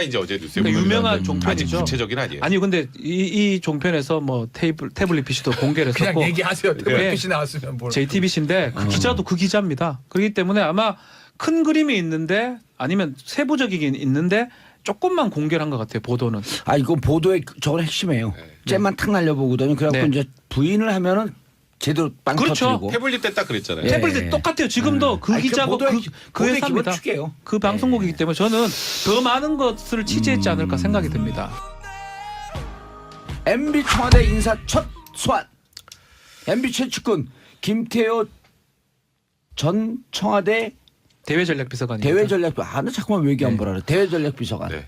이제 어제 뉴스에 그러니까 유명한 아직 종편이죠. 구체적인 아니에요. 아니 근데 이 종편에서 뭐 태블릿 PC도 공개를 그냥 했었고 얘기하세요. 네. 태블릿 PC 나왔으면 뭘. JTBC인데 그 기자도 그 기자입니다. 그렇기 때문에 아마 큰 그림이 있는데 아니면 세부적이긴 있는데 조금만 공개를 한 것 같아요. 보도는. 아 이거 보도의 저건 핵심이에요. 잼만 탁 날려보거든요. 그래갖고 네. 이제 부인을 하면은 제대로 빵 그렇죠. 터뜨리고. 태블릿 때 딱 그랬잖아요. 예. 태블릿 똑같아요. 지금도 그 아니, 기자고 보도의 그 회사입니다. 기본 축이에요. 그 방송국이기 때문에 저는 더 많은 것을 취재했지 않을까 생각이 듭니다. MB 청와대 인사 첫 소환. MB 최측근 김태호 전 청와대 대외전략비서관이 대외전략 나 자꾸만 외교 안 네. 보라 그래. 대외전략비서관. 네.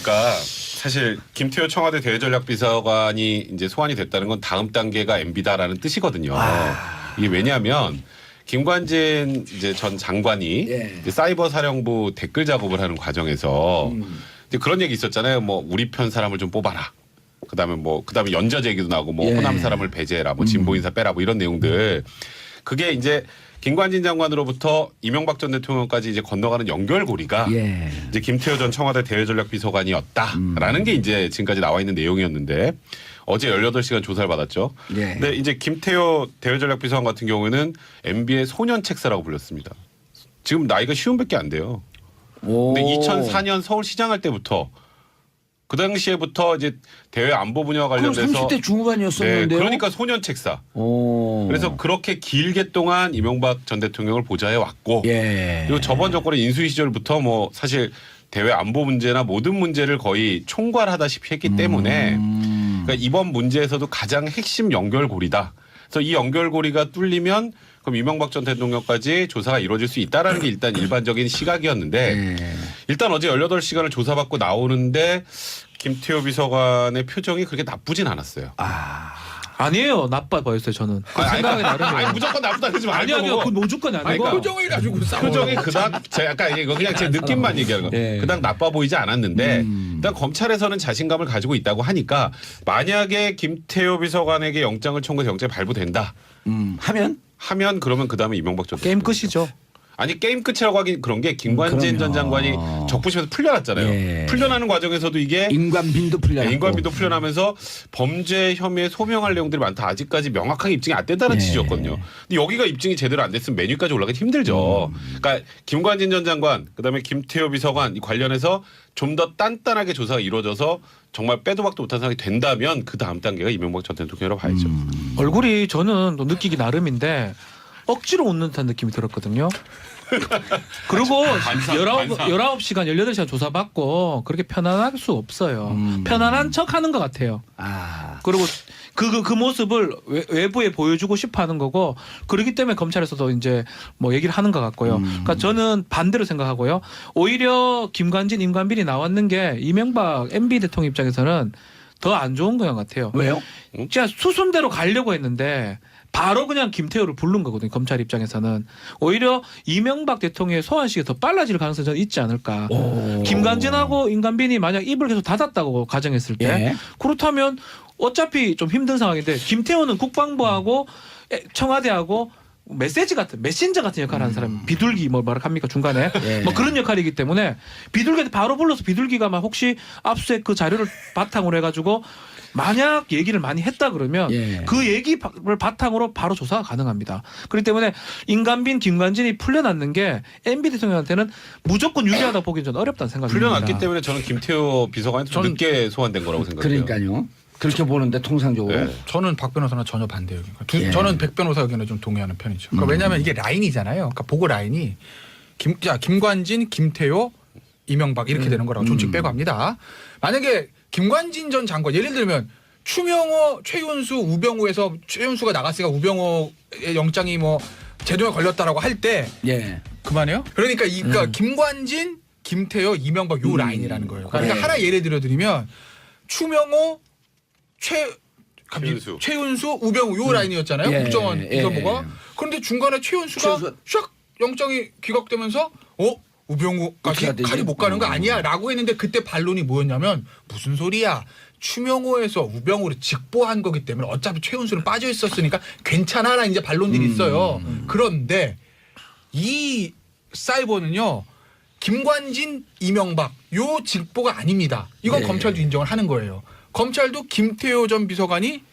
그러니까 사실 김태호 청와대 대외전략비서관이 이제 소환이 됐다는 건 다음 단계가 MB다라는 뜻이거든요. 이게 왜냐하면 김관진 이제 전 장관이 예. 이제 사이버 사령부 댓글 작업을 하는 과정에서 이제 그런 얘기 있었잖아요. 뭐 우리 편 사람을 좀 뽑아라. 그다음에 연좌 제기도 나오고 뭐 예. 호남 사람을 배제해라. 뭐 진보 인사 빼라. 뭐 이런 내용들. 그게 이제 김관진 장관으로부터 이명박 전 대통령까지 이제 건너가는 연결고리가 예. 이제 김태호 전 청와대 대외전략비서관이었다라는 게 이제 지금까지 나와 있는 내용이었는데 어제 18시간 조사를 받았죠. 예. 근데 이제 김태호 대외전략비서관 같은 경우에는 MB의 소년 책사라고 불렸습니다. 지금 나이가 50밖에 안 돼요. 오. 근데 2004년 서울시장할 때부터 그 당시에부터 이제 대외 안보 분야와 그럼 관련돼서 30대 중후반이었었는데요. 네, 그러니까 소년 책사. 오. 그래서 그렇게 길게 동안 이명박 전 대통령을 보좌해 왔고 예. 그리고 저번 정권의 인수위 시절부터 뭐 사실 대외 안보 문제나 모든 문제를 거의 총괄하다시피 했기 때문에 그러니까 이번 문제에서도 가장 핵심 연결고리다. 그래서 이 연결고리가 뚫리면 그럼 이명박 전 대통령까지 조사가 이루어질 수 있다라는 게 일단 일반적인 시각이었는데 예. 일단 어제 18시간을 조사받고 나오는데 김태호 비서관의 표정이 그렇게 나쁘진 않았어요. 아니에요. 나빠 보였어요. 저는. 그 생각이 나름이에요. 아니 무조건 나쁘다 그러지 말고. 아니요. 그 무조건이 아니고. 그러니까. 표정을 가지고 싸워. 표정이 그닥 약간 이거 그냥 제 느낌만 얘기하는 거. 예. 그닥 나빠 보이지 않았는데 일단 검찰에서는 자신감을 가지고 있다고 하니까 만약에 김태호 비서관에게 영장을 청구해서 영장이 발부된다 하면 그러면 그다음에 이명박 전 게임 대통령. 끝이죠. 아니 게임 끝이라고 하긴 그런 게 김관진 전 장관이 적부심에서 풀려났잖아요. 예. 풀려나는 과정에서도 이게 인관빈도 풀려. 인관비도 풀려나면서 범죄 혐의에 소명할 내용들이 많다. 아직까지 명확하게 입증이 안 된다는 예. 취지였거든요. 근데 여기가 입증이 제대로 안 됐으면 메뉴까지 올라가기 힘들죠. 그러니까 김관진 전 장관, 그다음에 김태호 비서관 이 관련해서 좀 더 단단하게 조사가 이루어져서 정말 빼도 박도 못한 상황이 된다면 그 다음 단계가 이명박 전 대통령이라고 봐야죠. 얼굴이 저는 또 느끼기 나름인데 억지로 웃는 듯한 느낌이 들었거든요. 그리고 반사. 19시간, 18시간 조사받고 그렇게 편안할 수 없어요. 편안한 척 하는 것 같아요. 그리고 그 모습을 외부에 보여주고 싶어 하는 거고 그렇기 때문에 검찰에서도 이제 뭐 얘기를 하는 것 같고요. 그러니까 저는 반대로 생각하고요. 오히려 김관진, 임관빈이 나왔는 게 이명박 MB 대통령 입장에서는 더 안 좋은 것 같아요. 왜요? 진짜 수순대로 가려고 했는데 바로 그냥 김태호를 부른 거거든요. 검찰 입장에서는. 오히려 이명박 대통령의 소환식이 더 빨라질 가능성이 저는 있지 않을까. 김관진하고 임관빈이 만약 입을 계속 닫았다고 가정했을 때 예. 그렇다면 어차피 좀 힘든 상황인데 김태호는 국방부하고 청와대하고 메시지 같은 메신저 같은 역할을 하는 사람 비둘기 뭐 합니까 중간에 예. 뭐 그런 역할이기 때문에 비둘기한테 바로 불러서 비둘기가 막 혹시 압수수색 그 자료를 바탕으로 해가지고 만약 얘기를 많이 했다 그러면 예. 그 얘기를 바탕으로 바로 조사가 가능합니다. 그렇기 때문에 임관빈, 김관진이 풀려났는 게 MB 대통령한테는 무조건 유리하다 보기엔 저는 어렵다는 생각이 듭니다. 풀려났기 때문에 저는 김태호 비서관이 좀 늦게 소환된 거라고 생각해요. 그러니까요. 그렇게 보는데 통상적으로. 네. 저는 박 변호사는 전혀 반대 의견. 예. 저는 백 변호사 의견에 좀 동의하는 편이죠. 그러니까 왜냐하면 이게 라인이잖아요. 그러니까 보고 라인이 김관진, 김태호, 이명박 이렇게 되는 거라고 존칭 빼고 합니다. 만약에 김관진 전 장관 예를 들면 추명호, 최윤수, 우병우에서 최윤수가 나갔으니까 우병우의 영장이 뭐 제도에 걸렸다라고 할 때 예. 그만해요? 그러니까 그러니까 김관진, 김태호, 이명박 요 라인이라는 거예요. 그러니까 네. 하나 예를 들어드리면 추명호, 최윤수. 최윤수, 우병우 요 라인이었잖아요. 예, 국정원 예. 비서부가. 그런데 중간에 최윤수가 샥 영장이 기각되면서 우병우까지 어떻게 칼이 못 가는 거 아니야 라고 했는데 그때 반론이 뭐였냐면 무슨 소리야. 추명호에서 우병우를 직보한 거기 때문에 어차피 최윤수는 빠져 있었으니까 괜찮아라는 이제 반론들이 있어요. 그런데 이 사이버는요. 김관진, 이명박 요 직보가 아닙니다. 이건 네. 검찰도 인정을 하는 거예요. 검찰도 김태호 전 비서관이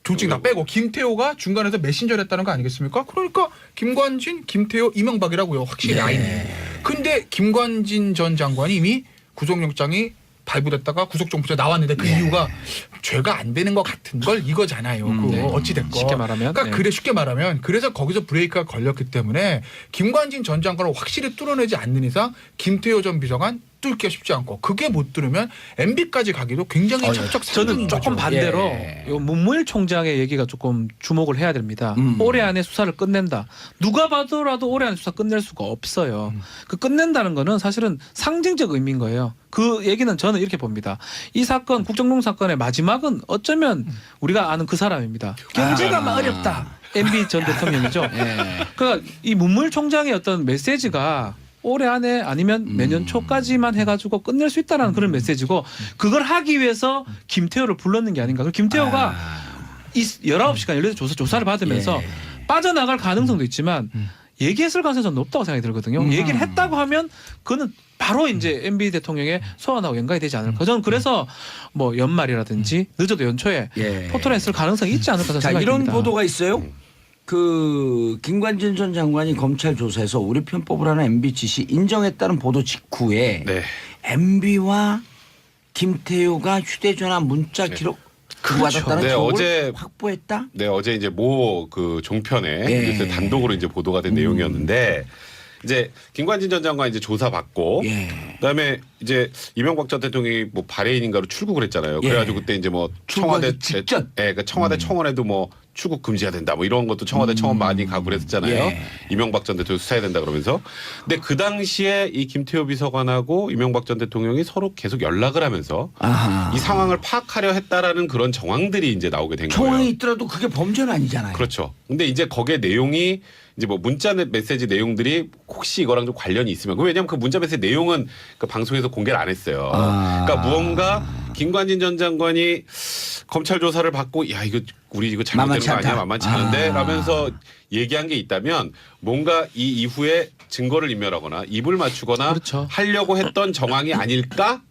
조직 다 빼고 김태호가 중간에서 메신저를 했다는 거 아니겠습니까? 그러니까 김관진, 김태호, 이명박이라고요. 확실히 라인이. 근데 김관진 전 장관이 이미 구속영장이 발부됐다가 구속정부에 나왔는데 그 이유가 죄가 안 되는 것 같은 걸 이거잖아요. 그거 어찌됐건. 쉽게 말하면. 그러니까 그래 쉽게 말하면 그래서 거기서 브레이크가 걸렸기 때문에 김관진 전 장관을 확실히 뚫어내지 않는 이상 김태호 전 비서관 뚫기가 쉽지 않고 그게 못 뚫으면 MB까지 가기도 굉장히 척척 저는 조금 반대로 예. 요 문무일 총장의 얘기가 조금 주목을 해야 됩니다. 올해 안에 수사를 끝낸다. 누가 봐도라도 올해 안에 수사 끝낼 수가 없어요. 그 끝낸다는 거는 사실은 상징적 의미인 거예요. 그 얘기는 저는 이렇게 봅니다. 이 사건 국정농 사건의 마지막은 어쩌면 우리가 아는 그 사람입니다. 경제가 막 어렵다. MB 전 대통령이죠. 그러니까 이 문무일 총장의 어떤 메시지가 올해 안에 아니면 내년 초까지만 해가지고 끝낼 수 있다라는 그런 메시지고 그걸 하기 위해서 김태호를 불렀는 게 아닌가. 그리고 김태호가 이 19시간 18시간 조사를 받으면서 빠져나갈 가능성도 있지만 얘기했을 가능성이 좀 높다고 생각이 들거든요. 얘기를 했다고 하면 그거는 바로 이제 MB 대통령의 소환하고 연관이 되지 않을까. 저는 그래서 뭐 연말이라든지 늦어도 연초에 포털에 했을 가능성이 있지 않을까 자, 생각이 이런 듭니다. 보도가 있어요. 그 김관진 전 장관이 검찰 조사에서 우리 편 뽑으라는 MB 지시 인정했다는 보도 직후에 네. MB와 김태효가 휴대전화 문자 기록 주고받았다는 네, 정보를 어제 확보했다. 네, 어제 이제 모 그 종편에 예. 뉴스 단독으로 이제 보도가 된 내용이었는데 이제 김관진 전 장관 이제 조사받고 그다음에 이제 이명박 전 대통령이 뭐 바레인인가로 출국을 했잖아요. 그래가지고 그때 이제 뭐 청와대 직전. 그 청와대 청원에도 뭐 출국 금지해야 된다 뭐 이런 것도 청와대 청원 많이 가고 그랬었잖아요. 이명박 전 대통령 수사해야 된다 그러면서. 근데 그 당시에 이 김태호 비서관하고 이명박 전 대통령이 서로 계속 연락을 하면서 이 상황을 파악하려 했다라는 그런 정황들이 이제 나오게 된 거예요. 정황이 있더라도 그게 범죄는 아니잖아요. 그렇죠. 근데 이제 거기에 내용이 이제 뭐 문자 메시지 내용들이 혹시 이거랑 좀 관련이 있으면 왜냐하면 그 문자 메시지 내용은 그 방송에서 공개를 안 했어요. 그러니까 무언가 김관진 전 장관이 검찰 조사를 받고 야 이거 우리 이거 잘못된 거 아니야 만만치 않은데 라면서 얘기한 게 있다면 뭔가 이 이후에 증거를 인멸하거나 입을 맞추거나 그렇죠. 하려고 했던 정황이 아닐까?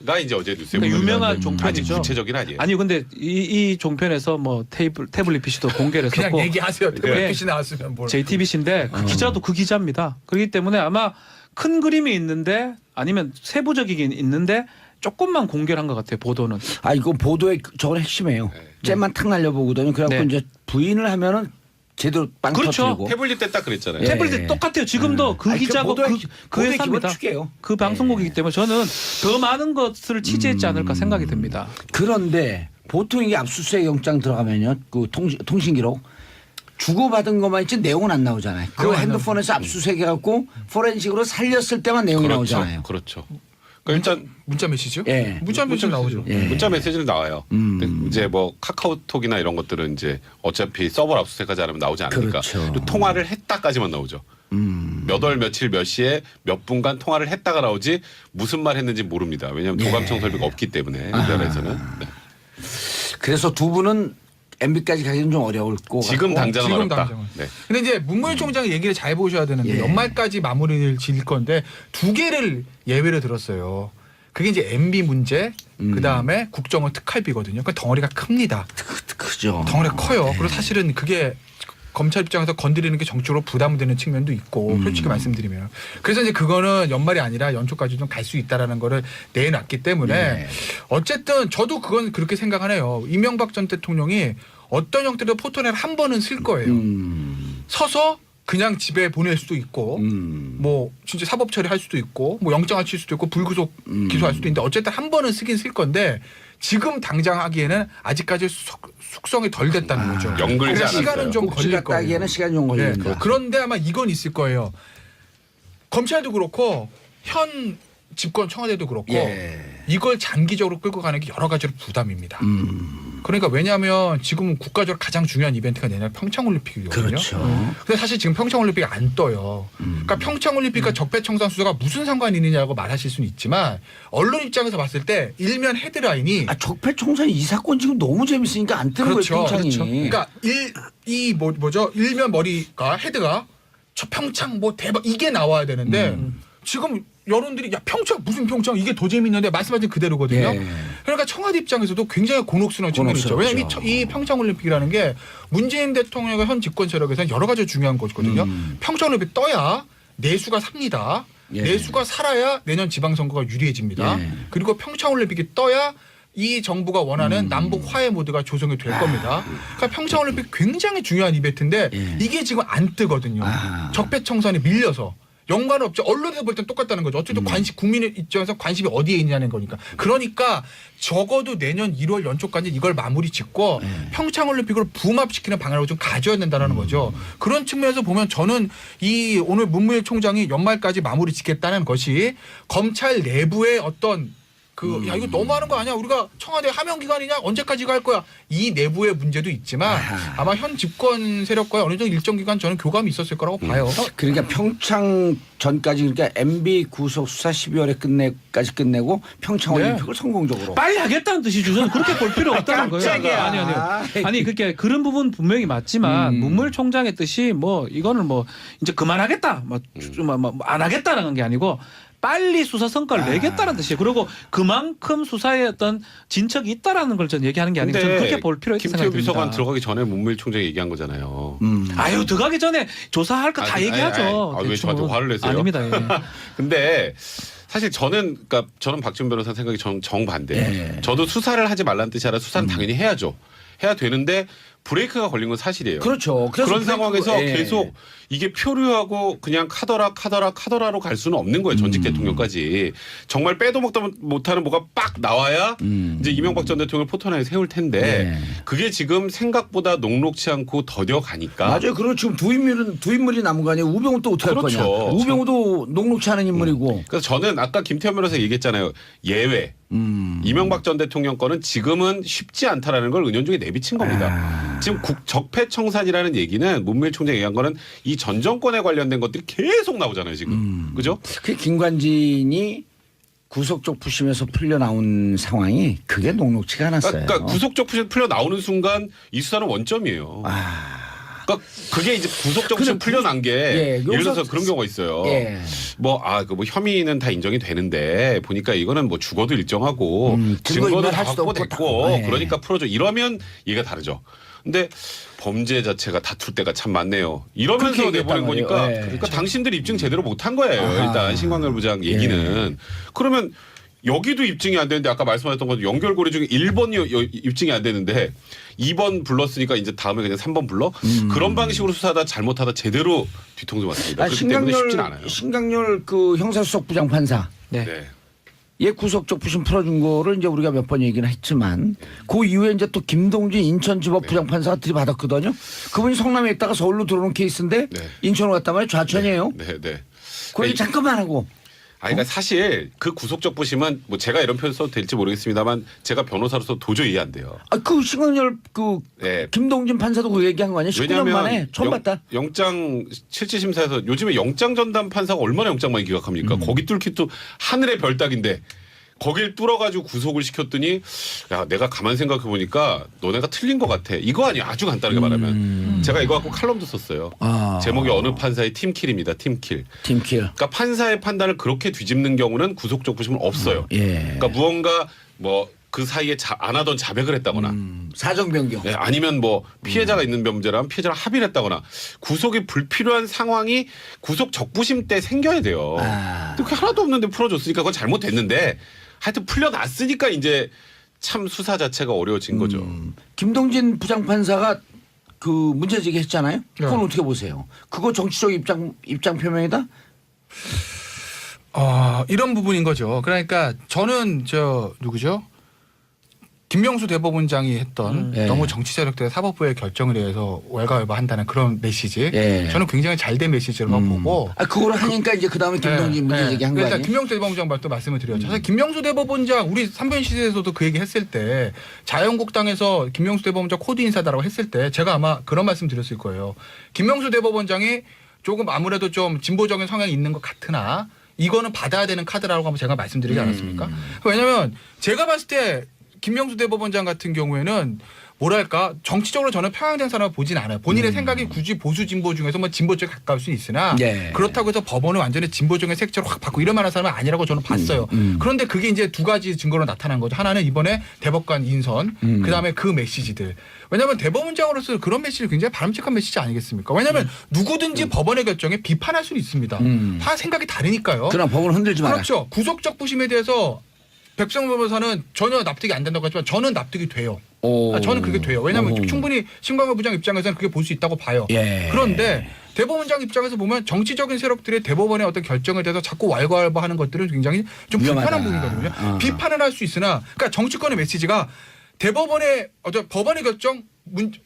가 이제 어제 뉴스에 그러니까 보도가 유명한 됐는데 종편이죠. 아직 구체적이긴 아니에요. 아니 근데 이 종편에서 뭐 태블릿 PC도 공개를 그냥 했었고 얘기하세요. 네. 태블릿이 나왔으면 뭘. JTBC인데 그 기자도 그 기자입니다. 그렇기 때문에 아마 큰 그림이 있는데 아니면 세부적이긴 있는데 조금만 공개를 한 것 같아요. 보도는. 아 이거 보도의 저건 핵심이에요. 잼만 탁 날려보거든요. 그래갖고 네. 이제 부인을 하면은 제대로 빵 그렇죠. 터뜨리고. 태블릿 때 딱 그랬잖아요. 예. 태블릿 똑같아요. 지금도 그 아니, 그 기자고 보도의 그 회사입니다. 기본축이에요. 그 방송국이기 때문에 저는 더 많은 것을 취재했지 않을까 생각이 듭니다. 그런데 보통 이게 압수수색 영장 들어가면요, 그 통신 기록 주고받은 것만 있지 내용은 안 나오잖아요. 그 내용 안 핸드폰에서 압수수색해갖고 포렌식으로 살렸을 때만 내용이 나오잖아요. 그렇죠. 그러니까 일단 문자 메시지요? 예. 문자 메시지 나오죠. 문자 메시지는 나와요. 근데 이제 뭐 카카오톡이나 이런 것들은 이제 어차피 서버 압수수색하지 않으면 나오지 않으니까 그렇죠. 그리고 통화를 했다까지만 나오죠. 몇 월 며칠 몇 시에 몇 분간 통화를 했다가 나오지 무슨 말 했는지 모릅니다. 왜냐하면 도감청 설비가 없기 때문에 우리나라에서는. 네. 그래서 두 분은 MB까지 가기는 좀 어려울 거 지금 같고. 당장은 지금 어렵다. 당장은. 네. 근데 이제 문무일 총장의 얘기를 잘 보셔야 되는데 연말까지 마무리를 지을 건데 두 개를 예외를 들었어요. 그게 이제 MB 문제, 그 다음에 국정원 특활비거든요. 그 덩어리가 큽니다. 크죠. 덩어리가 커요. 그리고 사실은 그게 검찰 입장에서 건드리는 게 정치적으로 부담되는 측면도 있고 솔직히 말씀드리면 그래서 이제 그거는 연말이 아니라 연초까지 좀 갈 수 있다라는 거를 내놨기 때문에 어쨌든 저도 그건 그렇게 생각하네요. 이명박 전 대통령이 어떤 형태로 포털을 한 번은 쓸 거예요. 서서 그냥 집에 보낼 수도 있고 뭐 진짜 사법 처리할 수도 있고 뭐 영장을 칠 수도 있고 불구속 기소할 수도 있는데 어쨌든 한 번은 쓰긴 쓸 건데 지금 당장 하기에는 아직까지 숙성이 덜 됐다는 거죠. 연결되지 그래서 않았어요. 시간은 좀 꼭지 걸릴 갔다 거예요. 하기에는 시간이 좀 네. 걸린다. 그런데 아마 이건 있을 거예요. 검찰도 그렇고 현 집권 청와대도 그렇고 이걸 장기적으로 끌고 가는 게 여러 가지로 부담입니다. 그러니까 왜냐하면 지금 국가적으로 가장 중요한 이벤트가 내년 평창올림픽이거든요. 그렇죠. 근데 사실 지금 평창올림픽이 안 떠요. 그러니까 평창올림픽과 적폐청산 수사가 무슨 상관이 있느냐고 말하실 수는 있지만 언론 입장에서 봤을 때 일면 헤드라인이 아, 적폐청산 이 사건 지금 너무 재밌으니까 안 뜨는 그렇죠. 거예요, 평창이. 그러니까 뭐죠? 일면 머리가 헤드가 저 평창 뭐 대박 이게 나와야 되는데 지금 여론들이 야 평창 무슨 평창 이게 더 재밌는데 말씀하신 그대로거든요. 예. 그러니까 청와대 입장에서도 굉장히 곤혹스러운 측면이 있죠. 왜냐하면 곤혹스럽죠. 이 평창올림픽이라는 게 문재인 대통령의 현 집권 세력에서는 여러 가지 중요한 것이거든요. 평창올림픽 떠야 내수가 삽니다. 예. 내수가 살아야 내년 지방선거가 유리해집니다. 예. 그리고 평창올림픽이 떠야 이 정부가 원하는 남북 화해 모드가 조성이 될 겁니다. 그러니까 평창올림픽 굉장히 중요한 이벤트인데 예. 이게 지금 안 뜨거든요. 적폐청산에 밀려서. 연관은 없죠. 언론에서 볼 땐 똑같다는 거죠. 어쨌든 국민의 입장에서 관심이 어디에 있냐는 거니까. 그러니까 적어도 내년 1월 연초까지 이걸 마무리 짓고 평창올림픽으로 붐합시키는 방향으로 좀 가져야 된다는 거죠. 그런 측면에서 보면 저는 이 오늘 문무일 총장이 연말까지 마무리 짓겠다는 것이 검찰 내부의 어떤 야 이거 너무하는 거 아니야? 우리가 청와대 하명 기간이냐? 언제까지 갈 거야? 이 내부의 문제도 있지만 아마 현 집권 세력과의 어느 정도 일정 기간 저는 교감이 있었을 거라고 봐요. 그러니까 평창 전까지 그러니까 MB 구속 수사 12월에 끝내고 네. 평창올림픽을 성공적으로. 빨리 하겠다는 뜻이죠. 저는 그렇게 볼 필요 없다는 거예요. 깜짝이야. 아니 그렇게 그런 부분 분명히 맞지만 문무일 총장의 뜻이 뭐 이거는 뭐 이제 그만하겠다, 안 하겠다라는 게 아니고. 빨리 수사 성과를 내겠다는 뜻이에요. 그리고 그만큼 수사에 어떤 진척이 있다라는 걸 저는 얘기하는 게 아니고 저는 그렇게 볼 필요 있다고 김태우 생각합니다. 비서관 들어가기 전에 문무일 총장이 얘기한 거잖아요. 아유 들어가기 전에 조사할 거 다 얘기하죠. 왜 저한테 화를 내세요? 아닙니다. 예. 근데 사실 저는 박지원 변호사 생각이 정반대. 예. 저도 수사를 하지 말라는 뜻이 아니라 수사는 당연히 해야죠. 해야 되는데 브레이크가 걸린 건 사실이에요. 그렇죠. 그래서 그런 상황에서 예. 계속 이게 표류하고 그냥 카더라로 갈 수는 없는 거예요. 전직 대통령까지. 정말 빼도 먹다 못하는 뭐가 빡 나와야 이제 이명박 전 대통령을 포토라인에 세울 텐데 그게 지금 생각보다 녹록치 않고 더뎌가니까. 맞아요. 그리고 지금 두 인물이 남은 거 아니에요. 우병우 또 어떻게 할 그렇죠. 거냐. 우병우도 녹록치 않은 인물이고. 그래서 저는 아까 김태현 변호사 얘기했잖아요. 예외. 이명박 전 대통령 거는 지금은 쉽지 않다라는 걸 은연중에 내비친 겁니다. 지금 적폐청산이라는 얘기는 문무일 총장이 얘기한 거는 이 전 정권에 관련된 것들이 계속 나오잖아요. 지금. 그죠? 그 김관진이 구속적 부심에서 풀려 나온 상황이 그게 녹록치가 않았어요. 그러니까 구속적 부심 풀려 나오는 순간 이 수사는 원점이에요. 그러니까 그게 이제 구속적 부심 풀려난 게 예를 들어서 그런 경우가 있어요. 예. 뭐 혐의는 다 인정이 되는데 보니까 이거는 뭐 죽어도 일정하고 증거도 다 인멸할 수도 확보됐고 없고. 예. 그러니까 풀어줘. 이러면 얘가 다르죠. 근데 범죄 자체가 다툴 때가 참 많네요. 이러면서 그렇게 내보낸 얘기했단 거니까 말이에요. 예. 그러니까 당신들이 입증 제대로 못한 거예요. 일단 신광열 부장 얘기는. 그러면 여기도 입증이 안 되는데 아까 말씀하셨던 것처럼 연결고리 중에 1번이 입증이 안 되는데 2번 불렀으니까 이제 다음에 그냥 3번 불러? 그런 방식으로 수사하다 잘못하다 제대로 뒤통수 맞습니다. 그렇기 때문에 쉽진 않아요. 신강렬 그 형사수석 부장판사. 네. 네. 얘 구속적 부심 풀어준 거를 이제 우리가 몇 번 얘기는 했지만 그 이후에 이제 또 김동진 인천지법 부장판사가 들이받았거든요. 그분이 성남에 있다가 서울로 들어오는 케이스인데 네. 인천으로 갔단 말이에요. 좌천이에요. 네, 네. 그 얘기 잠깐만 하고. 그러니까 사실 그 구속적 부심은 뭐 제가 이런 표현 써도 될지 모르겠습니다만 제가 변호사로서 도저히 이해 안 돼요. 그 신강렬 그 네. 김동진 판사도 그 얘기한 거 아니에요? 19년 만에 처음 봤다. 영장 실질심사에서 요즘에 영장 전담 판사가 얼마나 영장 많이 기각합니까? 거기 뚫기 또 하늘의 별 따기인데 거길 뚫어가지고 구속을 시켰더니 야 내가 가만 생각해 보니까 너네가 틀린 것 같아. 이거 아니야. 아주 간단하게 말하면 제가 이거 갖고 칼럼도 썼어요. 제목이 어느 판사의 팀킬입니다. 팀킬. 팀킬. 그러니까 판사의 판단을 그렇게 뒤집는 경우는 구속적 부심은 없어요. 예. 그러니까 무언가 뭐 그 사이에 안 하던 자백을 했다거나 사정 변경. 네, 아니면 뭐 피해자가 있는 범죄라면 피해자랑 합의를 했다거나 구속이 불필요한 상황이 구속 적부심 때 생겨야 돼요. 근데 그게 하나도 없는데 풀어줬으니까 그건 잘못됐는데 하여튼 풀려났으니까 이제 참 수사 자체가 어려워진 거죠. 김동진 부장판사가 그 문제 제기했잖아요. 그건 어떻게 보세요? 그거 정치적 입장 표명이다? 이런 부분인 거죠. 그러니까 저는 누구죠? 김명수 대법원장이 했던 너무 정치 세력들의 사법부의 결정에 대해서 왈가왈부한다는 그런 메시지. 저는 굉장히 잘된 메시지라고 보고. 그거를 하니까 이제 그 다음에 김동진 문제 제기한 거 아니에요? 김명수 대법원장 또 말씀을 드렸죠. 사실 김명수 대법원장 우리 3변 시대에서도 그 얘기 했을 때 자유한국당에서 김명수 대법원장 코드 인사다라고 했을 때 제가 아마 그런 말씀 드렸을 거예요. 김명수 대법원장이 조금 아무래도 좀 진보적인 성향이 있는 것 같으나 이거는 받아야 되는 카드라고 한번 제가 말씀드리지 않았습니까? 왜냐하면 제가 봤을 때 김명수 대법원장 같은 경우에는 뭐랄까 정치적으로 저는 평양된 사람을 보진 않아요. 본인의 생각이 굳이 보수 진보 중에서 뭐 진보 쪽에 가까울 수 있으나 네. 그렇다고 해서 법원을 완전히 진보적인 색채로 확 바꾸고 이럴 만한 사람은 아니라고 저는 봤어요. 그런데 그게 이제 두 가지 증거로 나타난 거죠. 하나는 이번에 대법관 인선, 그다음에 그 메시지들. 왜냐하면 대법원장으로서 그런 메시지 굉장히 바람직한 메시지 아니겠습니까? 왜냐하면 누구든지 법원의 결정에 비판할 수는 있습니다. 다 생각이 다르니까요. 그러나 법을 흔들지 마라. 그렇죠. 구속적 부심에 대해서 백성 변호사는 전혀 납득이 안 된다고 하지만 저는 납득이 돼요. 저는 그게 돼요. 왜냐하면 충분히 신광호 부장 입장에서는 그게 볼 수 있다고 봐요. 예. 그런데 대법원장 입장에서 보면 정치적인 세력들의 대법원의 어떤 결정에 대해서 자꾸 왈가왈부하는 것들은 굉장히 좀 위험하다. 불편한 부분이거든요. 비판을 할 수 있으나, 그러니까 정치권의 메시지가 대법원의 어떤 법원의 결정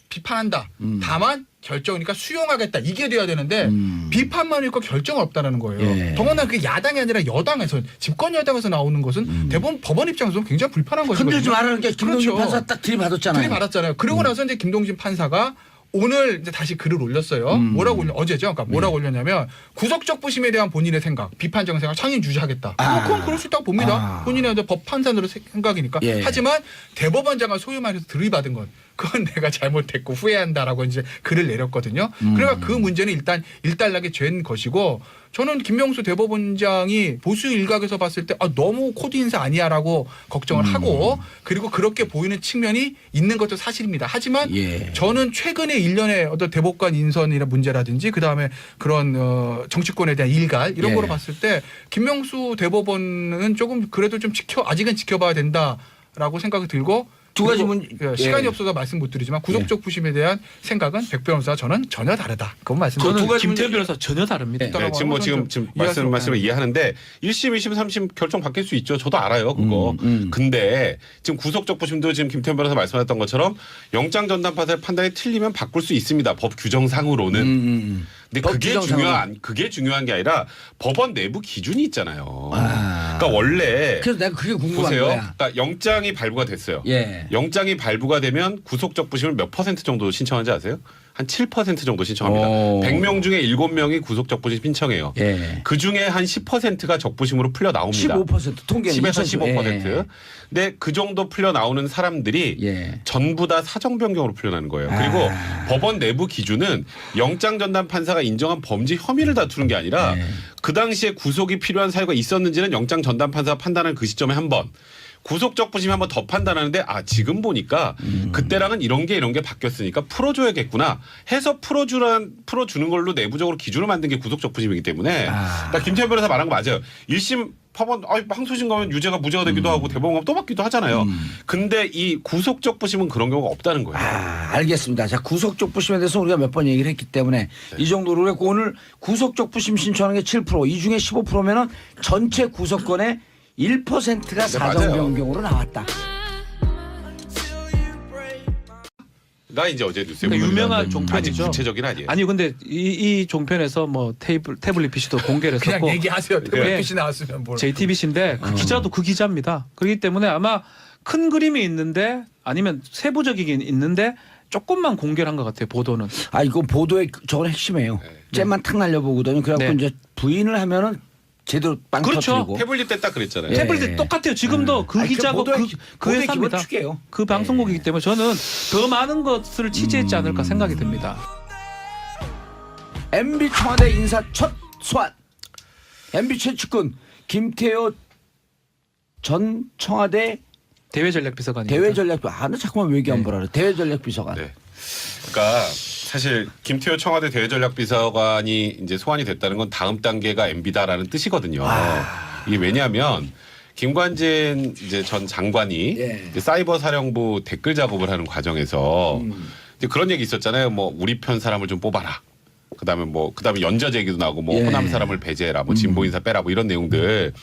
비판한다. 다만 결정이니까 수용하겠다. 이게 돼야 되는데 비판만 있고 결정은 없다는 거예요. 예. 더군다나 그게 야당이 아니라 여당에서 집권 여당에서 나오는 것은 대법원 법원 입장에서는 굉장히 불편한 것이거든요. 흔들지 말라는 게 김동진 그렇죠. 판사 딱 들이받았잖아요. 들이받았잖아요. 그러고 나서 이제 김동진 판사가 오늘 이제 다시 글을 올렸어요. 뭐라고 올려? 어제죠. 그러니까 뭐라고 올렸냐면 구속적 부심에 대한 본인의 생각, 비판적인 생각 창인 주시하겠다. 그건 그럴 수 있다고 봅니다. 본인의 이제 법 판단으로 생각이니까. 예. 하지만 대법원장을 소위 말해서 들이받은 건 그건 내가 잘못했고 후회한다라고 이제 글을 내렸거든요. 그러니까 그 문제는 일단 일단락에 죄인 것이고 저는 김명수 대법원장이 보수 일각에서 봤을 때 너무 코드 인사 아니야라고 걱정을 하고 그리고 그렇게 보이는 측면이 있는 것도 사실입니다. 하지만 예. 저는 최근에 일련의 어떤 대법관 인선이나 문제라든지 그다음에 그런 정치권에 대한 일갈 이런 예. 거로 봤을 때 김명수 대법원은 조금 그래도 좀 아직은 지켜봐야 된다라고 생각이 들고 두 가지 시간이 예. 없어서 말씀 못 드리지만 구속적 부심에 대한 생각은 백 변호사 저는 전혀 다르다. 그건 말씀드립니다. 저는 김태현 변호사 전혀 다릅니다. 네, 지금 말씀을 이해하는데 1심, 2심, 3심 결정 바뀔 수 있죠. 저도 알아요, 그거. 근데 지금 구속적 부심도 지금 김태현 변호사 말씀하셨던 것처럼 영장 전담 판단이 틀리면 바꿀 수 있습니다. 법 규정상으로는. 근데 그게 중요한 게 아니라 법원 내부 기준이 있잖아요. 그러니까 원래 그래서 내가 그게 궁금한 보세요. 거야. 그러니까 영장이 발부가 됐어요. 예. 영장이 발부가 되면 구속적 부심을 몇 % 정도 신청하는지 아세요? 한 7% 정도 신청합니다. 오. 100명 중에 7명이 구속적 부심 신청해요. 예. 그 중에 한 10%가 적부심으로 풀려 나옵니다. 15% 통계는 10에서 2000%. 15%. 예. 근데 그 정도 풀려 나오는 사람들이 예. 전부 다 사정 변경으로 풀려나는 거예요. 그리고 법원 내부 기준은 영장 전담 판사가 인정한 범죄 혐의를 다투는 게 아니라 예. 그 당시에 구속이 필요한 사유가 있었는지는 영장 전담 판사가 판단하는 그 시점에 한 번. 구속적 부심이 한 번 더 판단하는데 지금 보니까 그때랑은 이런 게 바뀌었으니까 풀어줘야겠구나 해서 풀어주는 걸로 내부적으로 기준을 만든 게 구속적 부심이기 때문에 그러니까 김태현 변호사 말한 거 맞아요. 1심 법원 항소심 가면 유죄가 무죄가 되기도 하고 대법원 가면 또 받기도 하잖아요. 근데 이 구속적 부심은 그런 경우가 없다는 거예요. 알겠습니다. 자, 구속적 부심에 대해서 우리가 몇 번 얘기를 했기 때문에 이 정도로 했고 오늘 구속적 부심 신청하는 게 7%, 이 중에 15%면은 전체 구속건의 1%가 사정 맞아요. 변경으로 나왔다. 가 이제 어제 뉴스에 그러니까 보면 유명한 아직 종편이죠. 구체적인 아니에요. 아니 근데 이 종편에서 뭐 태블릿 PC도 공개를 그냥 했었고 얘기하세요. 네. 태블릿 나왔으면 뭘. JTBC인데 그 기자도 그 기자입니다. 그렇기 때문에 아마 큰 그림이 있는데 아니면 세부적이긴 있는데 조금만 공개를 한 것 같아요. 보도는. 이거 보도의 저건 핵심이에요. 잼만 탁 날려보거든요. 그래갖고 네. 이제 부인을 하면은 제대로 빵 그렇죠. 터뜨리고. 태블릿 때 딱 그랬잖아요. 예. 태블릿 똑같아요. 지금도 그 기자가 그 보도의 회사입니다. 기본 축이에요. 그 방송국이기 때문에 저는 더 많은 것을 취재했지 않을까 생각이 듭니다. MB 청와대 인사 첫 소환. MB 최측근 김태효 전 청와대 대외전략비서관입니다. 나 자꾸만 왜 얘기 안 보라 그래. 대외전략비서관. 네. 그러니까 사실 김태효 청와대 대외전략비서관이 이제 소환이 됐다는 건 다음 단계가 MB다라는 뜻이거든요. 이게 왜냐하면 김관진 이제 전 장관이 이제 사이버 사령부 댓글 작업을 하는 과정에서 이제 그런 얘기 있었잖아요. 뭐 우리 편 사람을 좀 뽑아라. 그다음에 연좌 제기도 나오고 뭐 호남 사람을 배제해라. 뭐 진보 인사 빼라. 뭐 이런 내용들.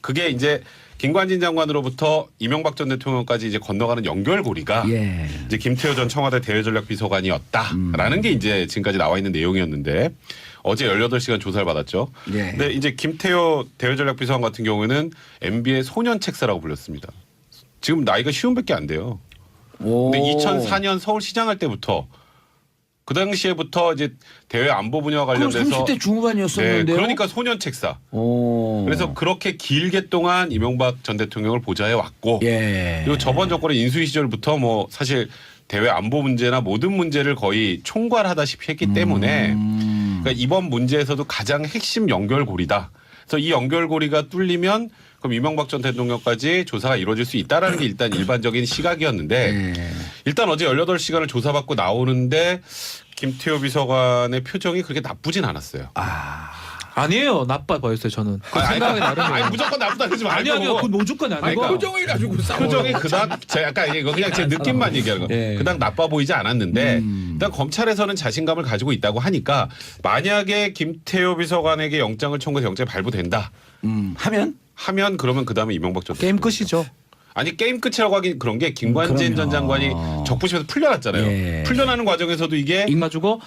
그게 이제 김관진 장관으로부터 이명박 전 대통령까지 이제 건너가는 연결고리가 이제 김태효 전 청와대 대외전략비서관이었다라는 게 이제 지금까지 나와 있는 내용이었는데 어제 18시간 조사를 받았죠. 근데 이제 김태효 대외전략비서관 같은 경우에는 MB의 소년 책사라고 불렸습니다. 지금 나이가 50밖에 안 돼요. 근데 2004년 서울시장 할 때부터 그 당시에부터 이제 대외 안보 분야와 그럼 관련돼서 30대 중후반이었었는데요. 네, 그러니까 소년 책사. 오. 그래서 그렇게 길게 동안 이명박 전 대통령을 보좌해 왔고 예. 그리고 저번 정권의 인수위 시절부터 뭐 사실 대외 안보 문제나 모든 문제를 거의 총괄하다시피 했기 때문에 그러니까 이번 문제에서도 가장 핵심 연결고리다. 그래서 이 연결고리가 뚫리면 그럼 이명박 전 대통령까지 조사가 이루어질 수 있다라는 게 일단 일반적인 시각이었는데 예. 일단 어제 18시간을 조사받고 나오는데 김태호 비서관의 표정이 그렇게 나쁘진 않았어요. 아니에요. 나빠 보였어요. 저는. 그 생각이 나름이에요. 아니 무조건 나쁘다 그러지 말고. 아니요. 그 무조건이 아니고. 그러니까. 표정을 가지고 싸워. 표정이 그닥 약간 이거 그냥 제 느낌만 얘기하는 거. 예. 그닥 나빠 보이지 않았는데 일단 검찰에서는 자신감을 가지고 있다고 하니까 만약에 김태호 비서관에게 영장을 청구해서 영장이 발부된다 하면 그러면 그다음에 이명박 전 게임 대통령. 끝이죠. 아니 게임 끝이라고 하긴 그런 게 김관진 전 장관이 적부심에서 풀려났잖아요. 예. 풀려나는 과정에서도 이게 가지고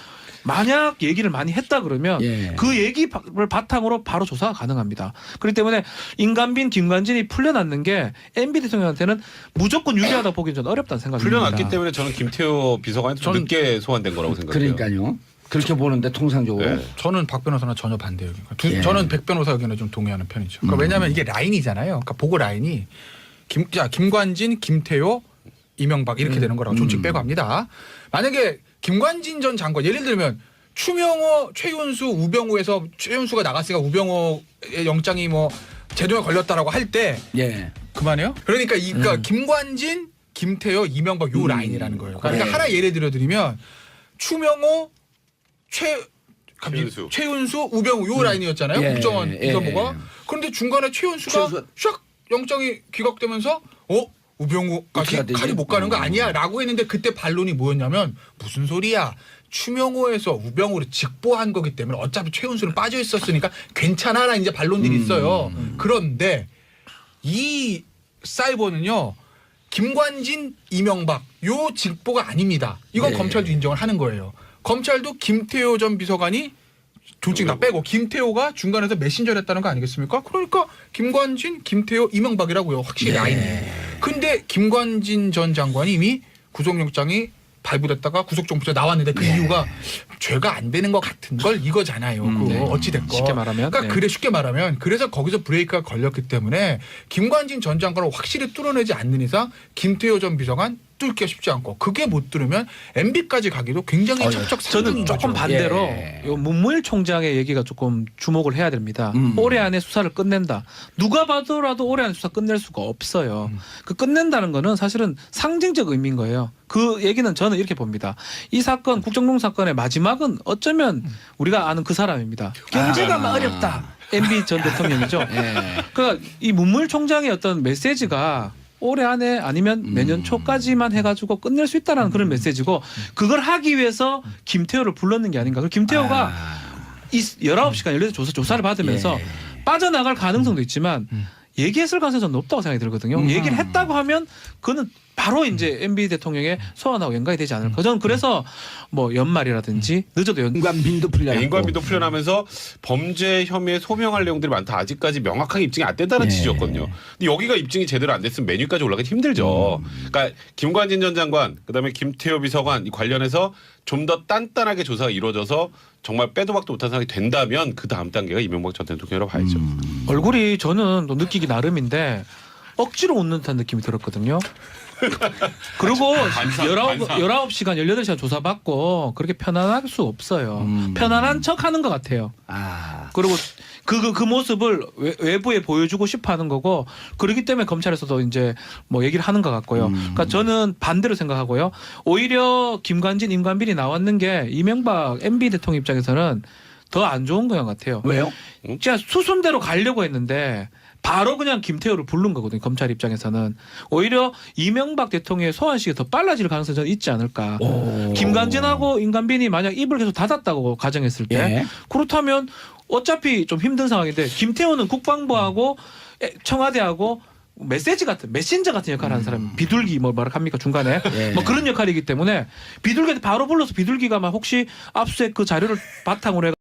만약 얘기를 많이 했다 그러면 예. 그 얘기를 바탕으로 바로 조사가 가능합니다. 그렇기 때문에 인간빈 김관진이 풀려났는 게 MB 대통령한테는 무조건 유리하다 보기엔 저는 어렵다는 생각이 듭니다. 풀려났기 때문에 저는 김태호 비서관이 좀 늦게 소환된 거라고 생각해요. 그러니까요. 그렇게 보는데 통상적으로. 네. 저는 박 변호사는 전혀 반대 의견. 예. 저는 백 변호사 의견에 좀 동의하는 편이죠. 그러니까 왜냐하면 이게 라인이잖아요. 그러니까 보고 라인이 김관진, 김태호, 이명박 이렇게 되는 거라고 존칭 빼고 합니다. 만약에 김관진 전 장관 예를 들면 추명호, 최윤수, 우병우에서 최윤수가 나갔으니까 우병우의 영장이 뭐 제도에 걸렸다라고 할 때 예. 그만해요? 그러니까 그러니까 김관진, 김태호, 이명박 요 라인이라는 거예요. 그러니까 네. 하나 예를 들어드리면 추명호, 최윤수. 최윤수, 우병우 요 라인이었잖아요. 예, 국정원 예. 비서모가. 그런데 중간에 최윤수가 샥 영장이 기각되면서 우병우까지 어떻게 해야 되지? 칼이 못 가는 거 아니야? 라고 했는데 그때 반론이 뭐였냐면 무슨 소리야. 추명호에서 우병우를 직보한 거기 때문에 어차피 최윤수는 빠져 있었으니까 괜찮아라는 이제 반론들이 있어요. 그런데 이 사이버는요. 김관진, 이명박 요 직보가 아닙니다. 이건 네. 검찰도 인정을 하는 거예요. 검찰도 김태호 전 비서관이 조직 다 빼고 김태호가 중간에서 메신저를 했다는 거 아니겠습니까? 그러니까 김관진, 김태호, 이명박이라고요. 확실히 라인이. 근데 김관진 전 장관이 이미 구속영장이 발부됐다가 구속정부에 나왔는데 그 이유가 죄가 안 되는 것 같은 걸 이거잖아요. 그거 어찌됐건. 쉽게 말하면. 그러니까 네. 그래 쉽게 말하면 그래서 거기서 브레이크가 걸렸기 때문에 김관진 전 장관을 확실히 뚫어내지 않는 이상 김태호 전 비서관 뚫기가 쉽지 않고 그게 못 뚫으면 MB까지 가기도 굉장히 척척 저는 상중인 조금 거죠. 반대로 예. 요 문무일 총장의 얘기가 조금 주목을 해야 됩니다. 올해 안에 수사를 끝낸다. 누가 봐도라도 올해 안에 수사 끝낼 수가 없어요. 그 끝낸다는 거는 사실은 상징적 의미인 거예요. 그 얘기는 저는 이렇게 봅니다. 이 사건 국정농 사건의 마지막은 어쩌면 우리가 아는 그 사람입니다. 경제가 어렵다. MB 전 대통령이죠. 그러니까 이 문무일 총장의 어떤 메시지가 올해 안에 아니면 내년 초까지만 해가지고 끝낼 수 있다라는 그런 메시지고 그걸 하기 위해서 김태호를 불렀는 게 아닌가. 그리고 김태호가 이 19시간 열린 조사를 받으면서 빠져나갈 가능성도 있지만 얘기했을 가능성이 좀 높다고 생각이 들거든요. 얘기를 했다고 하면 그거는 바로 이제 MB 대통령의 소환하고 연관이 되지 않을까. 저는 그래서 뭐 연말이라든지 늦어도 인간빈도 풀려. 네, 인과비도 풀려나면서 범죄 혐의에 소명할 내용들이 많다. 아직까지 명확하게 입증이 안 된다는 취지였거든요. 근데 여기가 입증이 제대로 안 됐으면 메뉴까지 올라가기 힘들죠. 그러니까 김관진 전 장관, 그다음에 김태호 비서관 이 관련해서 좀 더 단단하게 조사가 이루어져서 정말 빼도 박도 못한 상황이 된다면 그 다음 단계가 이명박 전 대통령이라고 봐야죠. 얼굴이 저는 또 느끼기 나름인데 억지로 웃는 듯한 느낌이 들었거든요. 그리고 반사. 19시간 18시간 조사받고 그렇게 편안할 수 없어요. 편안한 척 하는 것 같아요. 그리고 그 모습을 외부에 보여주고 싶어 하는 거고 그렇기 때문에 검찰에서도 이제 뭐 얘기를 하는 것 같고요. 그러니까 저는 반대로 생각하고요. 오히려 김관진, 임관빈이 나왔는 게 이명박 MB 대통령 입장에서는 더 안 좋은 것 같아요. 왜요? 진짜 수순대로 가려고 했는데 바로 그냥 김태호를 부른 거거든요. 검찰 입장에서는. 오히려 이명박 대통령의 소환 시기가 더 빨라질 가능성이 저는 있지 않을까. 김관진하고 임관빈이 만약 입을 계속 닫았다고 가정했을 때 예. 그렇다면 어차피 좀 힘든 상황인데 김태호는 국방부하고 청와대하고 메시지 같은 메신저 같은 역할을 하는 사람 비둘기 뭐라 합니까 중간에 예. 뭐 그런 역할이기 때문에 비둘기한테 바로 불러서 비둘기가 막 혹시 압수수색 그 자료를 바탕으로 해